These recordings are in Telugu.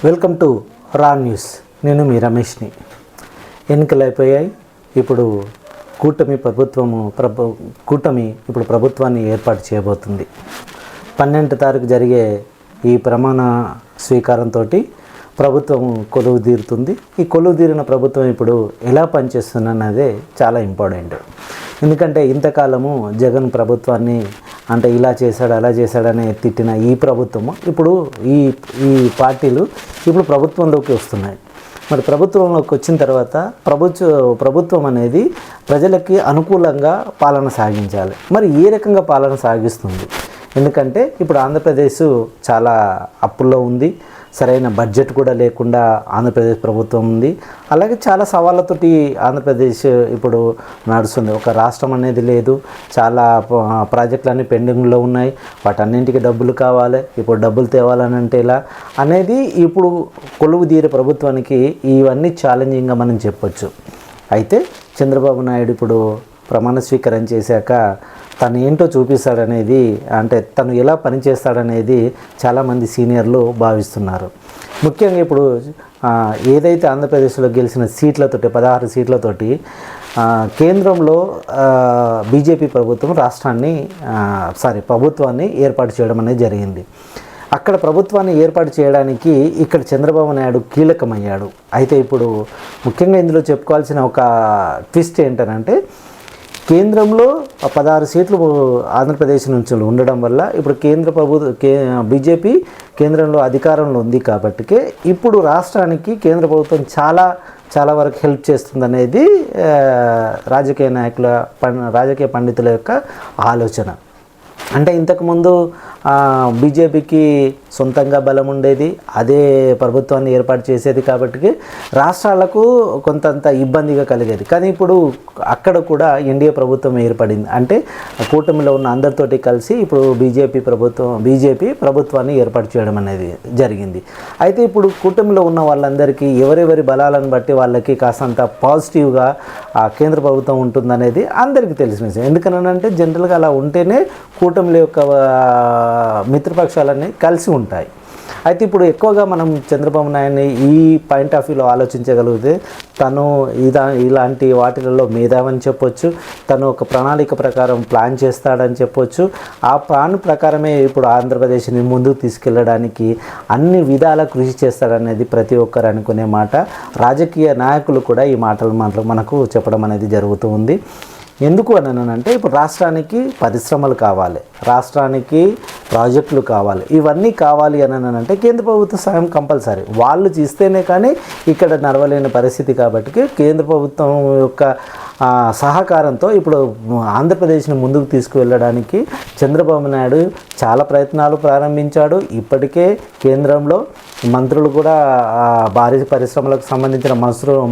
వెల్కమ్ టు రా న్యూస్. నేను మీ రమేష్ని. ఎన్నికలు అయిపోయాయి. ఇప్పుడు కూటమి ఇప్పుడు ప్రభుత్వాన్ని ఏర్పాటు చేయబోతుంది. 12వ తారీఖు జరిగే ఈ ప్రమాణ స్వీకారంతో ప్రభుత్వం కొలువు తీరుతుంది. ఈ కొలువు తీరిన ప్రభుత్వం ఇప్పుడు ఎలా పనిచేస్తుందన్నదే చాలా ఇంపార్టెంట్. ఎందుకంటే ఇంతకాలము జగన్ ప్రభుత్వాన్ని అంటే ఇలా చేశాడు అలా చేశాడని తిట్టిన ఈ ప్రభుత్వము ఇప్పుడు ఈ పార్టీలు ఇప్పుడు ప్రభుత్వంలోకి వస్తున్నాయి. మరి ప్రభుత్వంలోకి వచ్చిన తర్వాత ప్రభుత్వం అనేది ప్రజలకి అనుకూలంగా పాలన సాగించాలి. మరి ఏ రకంగా పాలన సాగిస్తుంది? ఎందుకంటే ఇప్పుడు ఆంధ్రప్రదేశ్ చాలా అప్పుల్లో ఉంది. సరైన బడ్జెట్ కూడా లేకుండా ఆంధ్రప్రదేశ్ ప్రభుత్వం ఉంది. అలాగే చాలా సవాళ్ళతోటి ఆంధ్రప్రదేశ్ ఇప్పుడు నడుస్తుంది. ఒక రాష్ట్రం అనేది లేదు. చాలా ప్రాజెక్టులన్నీ పెండింగ్లో ఉన్నాయి. వాటన్నింటికి డబ్బులు కావాలి. ఇప్పుడు డబ్బులు తేవాలని అంటే ఇలా అనేది ఇప్పుడు కొలువు తీరే ప్రభుత్వానికి ఇవన్నీ ఛాలెంజింగ్గా మనం చెప్పొచ్చు. అయితే చంద్రబాబు నాయుడు ఇప్పుడు ప్రమాణ స్వీకారం చేశాక తను ఏంటో చూపిస్తాడనేది, అంటే తను ఎలా పనిచేస్తాడనేది చాలామంది సీనియర్లు భావిస్తున్నారు. ముఖ్యంగా ఇప్పుడు ఏదైతే ఆంధ్రప్రదేశ్లో గెలిచిన సీట్లతోటి 16 సీట్లతోటి కేంద్రంలో బీజేపీ ప్రభుత్వం ప్రభుత్వాన్ని ఏర్పాటు చేయడం అనేది జరిగింది. అక్కడ ప్రభుత్వాన్ని ఏర్పాటు చేయడానికి ఇక్కడ చంద్రబాబు నాయుడు కీలకమయ్యాడు. అయితే ఇప్పుడు ముఖ్యంగా ఇందులో చెప్పుకోవాల్సిన ఒక ట్విస్ట్ ఏంటంటే కేంద్రంలో 16 సీట్లు ఆంధ్రప్రదేశ్ నుంచి ఉండడం వల్ల ఇప్పుడు బీజేపీ కేంద్రంలో అధికారంలో ఉంది. కాబట్టి ఇప్పుడు రాష్ట్రానికి కేంద్ర ప్రభుత్వం చాలా వరకు హెల్ప్ చేస్తుందనేది రాజకీయ పండితుల యొక్క ఆలోచన. అంటే ఇంతకుముందు బీజేపీకి సొంతంగా బలం ఉండేది, అదే ప్రభుత్వాన్ని ఏర్పాటు చేసేది. కాబట్టి రాష్ట్రాలకు కొంతంత ఇబ్బందిగా కలిగేది. కానీ ఇప్పుడు అక్కడ కూడా ఎన్డీఏ ప్రభుత్వం ఏర్పడింది. అంటే కూటమిలో ఉన్న అందరితోటి కలిసి ఇప్పుడు బీజేపీ ప్రభుత్వాన్ని ఏర్పాటు చేయడం అనేది జరిగింది. అయితే ఇప్పుడు కూటమిలో ఉన్న వాళ్ళందరికీ ఎవరెవరి బలాలను బట్టి వాళ్ళకి కాస్తంత పాజిటివ్గా కేంద్ర ప్రభుత్వం ఉంటుందనేది అందరికీ తెలిసిన విషయం. ఎందుకనంటే జనరల్గా అలా ఉంటేనే కూటమిల యొక్క మిత్రపక్షాలన్నీ కలిసి ఉంటాయి. అయితే ఇప్పుడు ఎక్కువగా మనం చంద్రబాబు నాయుడిని ఈ పాయింట్ ఆఫ్ వ్యూలో ఆలోచించగలిగితే తను ఇలాంటి వాటిలలో మేధావని చెప్పొచ్చు. తను ఒక ప్రణాళిక ప్రకారం ప్లాన్ చేస్తాడని చెప్పొచ్చు. ఆ ప్లాన్ ప్రకారమే ఇప్పుడు ఆంధ్రప్రదేశ్ని ముందుకు తీసుకెళ్ళడానికి అన్ని విధాల కృషి చేస్తాడనేది ప్రతి ఒక్కరు అనుకునే మాట. రాజకీయ నాయకులు కూడా ఈ మాటలు మనకు చెప్పడం అనేది జరుగుతూ ఉంది. ఎందుకు అనంటే ఇప్పుడు రాష్ట్రానికి పరిశ్రమలు కావాలి, రాష్ట్రానికి ప్రాజెక్టులు కావాలి. ఇవన్నీ కావాలి అంటే కేంద్ర ప్రభుత్వ సాయం కంపల్సరీ. వాళ్ళు చేస్తేనే కానీ ఇక్కడ నడవలేని పరిస్థితి. కాబట్టి కేంద్ర ప్రభుత్వం యొక్క సహకారంతో ఇప్పుడు ఆంధ్రప్రదేశ్ని ముందుకు తీసుకువెళ్ళడానికి చంద్రబాబు నాయుడు చాలా ప్రయత్నాలు ప్రారంభించాడు. ఇప్పటికే కేంద్రంలో మంత్రులు కూడా భారీ పరిశ్రమలకు సంబంధించిన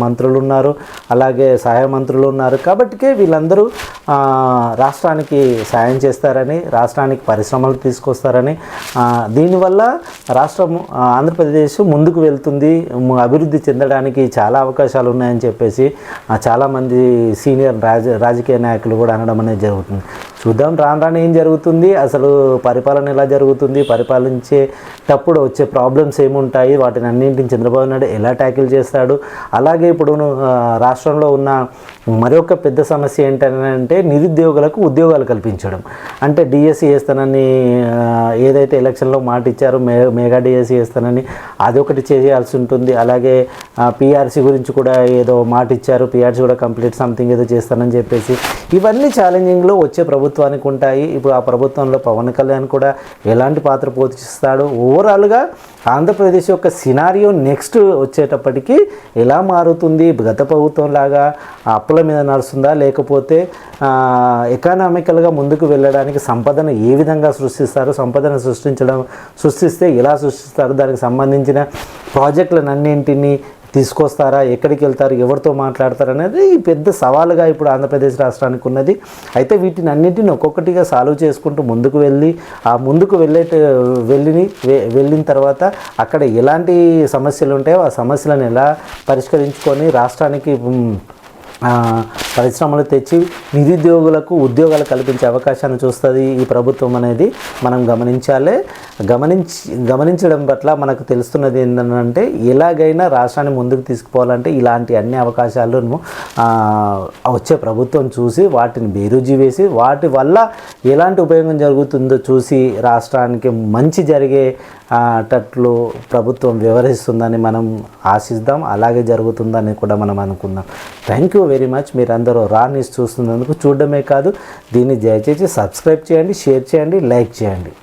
మంత్రులు ఉన్నారు, అలాగే సహాయ మంత్రులు ఉన్నారు. కాబట్టి వీళ్ళందరూ రాష్ట్రానికి సాయం చేస్తారని, రాష్ట్రానికి పరిశ్రమలు తీసుకొస్తారని, దీనివల్ల రాష్ట్రం ఆంధ్రప్రదేశ్ ముందుకు వెళ్తుంది, అభివృద్ధి చెందడానికి చాలా అవకాశాలు ఉన్నాయని చెప్పేసి చాలామంది సీనియర్ రాజకీయ నాయకులు కూడా అనడం అనేది జరుగుతుంది. చూద్దాం రాను ఏం జరుగుతుంది, అసలు పరిపాలన ఎలా జరుగుతుంది, పరిపాలించేటప్పుడు వచ్చే ప్రాబ్లమ్స్ ఏముంటాయి, వాటిని అన్నింటిని చంద్రబాబు నాయుడు ఎలా ట్యాకిల్ చేస్తాడు. అలాగే ఇప్పుడు రాష్ట్రంలో ఉన్న మరొక పెద్ద సమస్య ఏంటంటే నిరుద్యోగులకు ఉద్యోగాలు కల్పించడం. అంటే డిఎస్సి చేస్తానని ఏదైతే ఎలక్షన్లో మాట ఇచ్చారో మెగా డిఎస్సి చేస్తానని అదొకటి చేయాల్సి ఉంటుంది. అలాగే పిఆర్సీ గురించి కూడా ఏదో మాట ఇచ్చారు, పిఆర్సీ కూడా కంప్లీట్ సంథింగ్ ఏదో చేస్తానని చెప్పేసి ఇవన్నీ ఛాలెంజింగ్లో వచ్చే ప్రభుత్వానికి ఉంటాయి. ఇప్పుడు ఆ ప్రభుత్వంలో పవన్ కళ్యాణ్ కూడా ఎలాంటి పాత్ర పోషిస్తాడు, ఓవరాల్గా ఆంధ్రప్రదేశ్ యొక్క సినారియో నెక్స్ట్ వచ్చేటప్పటికి ఎలా మారుతుంది, గత ప్రభుత్వం లాగా అప్పుల మీద నడుస్తుందా, లేకపోతే ఎకనామికల్గా ముందుకు వెళ్ళడానికి సంపదను ఏ విధంగా సృష్టిస్తారు, సంపదను సృష్టిస్తే ఎలా సృష్టిస్తారు, దానికి సంబంధించిన ప్రాజెక్టులన్నింటినీ తీసుకొస్తారా, ఎక్కడికి వెళ్తారు, ఎవరితో మాట్లాడతారు అనేది పెద్ద సవాలుగా ఇప్పుడు ఆంధ్రప్రదేశ్ రాష్ట్రానికి ఉన్నది. అయితే వీటిని అన్నింటిని ఒక్కొక్కటిగా సాల్వ్ చేసుకుంటూ ముందుకు వెళ్ళిన తర్వాత అక్కడ ఎలాంటి సమస్యలు ఉంటాయో ఆ సమస్యలను ఎలా పరిష్కరించుకొని రాష్ట్రానికి పరిశ్రమలు తెచ్చి నిరుద్యోగులకు ఉద్యోగాలు కల్పించే అవకాశాన్ని చూస్తుంది ఈ ప్రభుత్వం అనేది మనం గమనించడం పట్ల మనకు తెలుస్తున్నది ఏంటంటే ఎలాగైనా రాష్ట్రాన్ని ముందుకు తీసుకుపోవాలంటే ఇలాంటి అన్ని అవకాశాలను వచ్చే ప్రభుత్వం చూసి వాటిని బేరుజీ వేసి వాటి వల్ల ఎలాంటి ఉపయోగం జరుగుతుందో చూసి రాష్ట్రానికి మంచి జరిగే టట్లు ప్రభుత్వం వ్యవహరిస్తుందని మనం ఆశిద్దాం. అలాగే జరుగుతుందని కూడా మనం అనుకుందాం. Thank you very much. మీరందరూ రా న్యూస్ చూస్తున్నందుకు. చూడడమే కాదు, దీన్ని దయచేసి సబ్స్క్రైబ్ చేయండి, షేర్ చేయండి, లైక్ చేయండి.